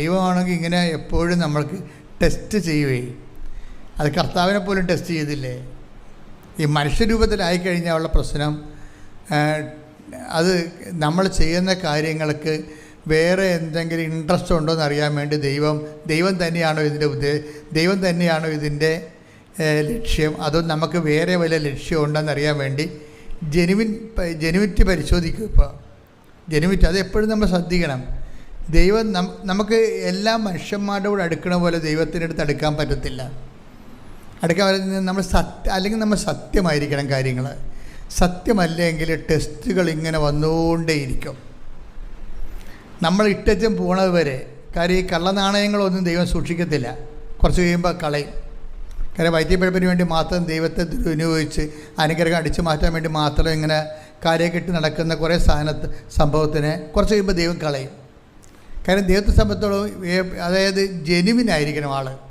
ദൈവമാണെങ്കിൽ ഇങ്ങനെ എപ്പോഴും നമ്മൾക്ക് ടെസ്റ്റ് ചെയ്യുകയും അത് കർത്താവിനെ പോലും ടെസ്റ്റ് ചെയ്തില്ലേ. ഈ മനുഷ്യരൂപത്തിലായിക്കഴിഞ്ഞാൽ ഉള്ള പ്രശ്നം അത് നമ്മൾ ചെയ്യുന്ന കാര്യങ്ങൾക്ക് വേറെ എന്തെങ്കിലും ഇൻട്രസ്റ്റ് ഉണ്ടോ എന്ന് അറിയാൻ വേണ്ടി ദൈവം തന്നെയാണോ ദൈവം തന്നെയാണോ ഇതിൻ്റെ ലക്ഷ്യം, അതോ നമുക്ക് വേറെ വല്ല ലക്ഷ്യം ഉണ്ടെന്നറിയാൻ വേണ്ടി ജെനുവിറ്റി പരിശോധിക്കും. ഇപ്പോൾ ജെനുവിറ്റി അത് എപ്പോഴും നമ്മൾ ശ്രദ്ധിക്കണം. ദൈവം നമുക്ക് എല്ലാ മനുഷ്യന്മാരുടെ കൂടെ അടുക്കണ പോലെ ദൈവത്തിൻ്റെ അടുത്ത് അടുക്കാൻ പറ്റത്തില്ല. നമ്മൾ അല്ലെങ്കിൽ നമ്മൾ സത്യമായിരിക്കണം കാര്യങ്ങൾ. സത്യമല്ലെങ്കിൽ ടെസ്റ്റുകൾ ഇങ്ങനെ വന്നുകൊണ്ടേയിരിക്കും, നമ്മൾ ഇട്ടച്ചും പോണത് വരെ. കാര്യം ഈ കള്ളനാണയങ്ങളൊന്നും ദൈവം സൂക്ഷിക്കത്തില്ല, കുറച്ച് കഴിയുമ്പോൾ കളയും. കാര്യം വൈദ്യപ്പിഴപ്പിന് വേണ്ടി മാത്രം ദൈവത്തെ വിനിയോഗിച്ച് അനുഗ്രഹം അടിച്ചു മാറ്റാൻ വേണ്ടി മാത്രം ഇങ്ങനെ കാര്യക്കെട്ട് നടക്കുന്ന കുറേ സംഭവത്തിന് കുറച്ച് കഴിയുമ്പോൾ ദൈവം കളയും. കാര്യം ദൈവത്തെ സംബന്ധിച്ചോളം അതായത് ജെനുവിനായിരിക്കണം ആൾ.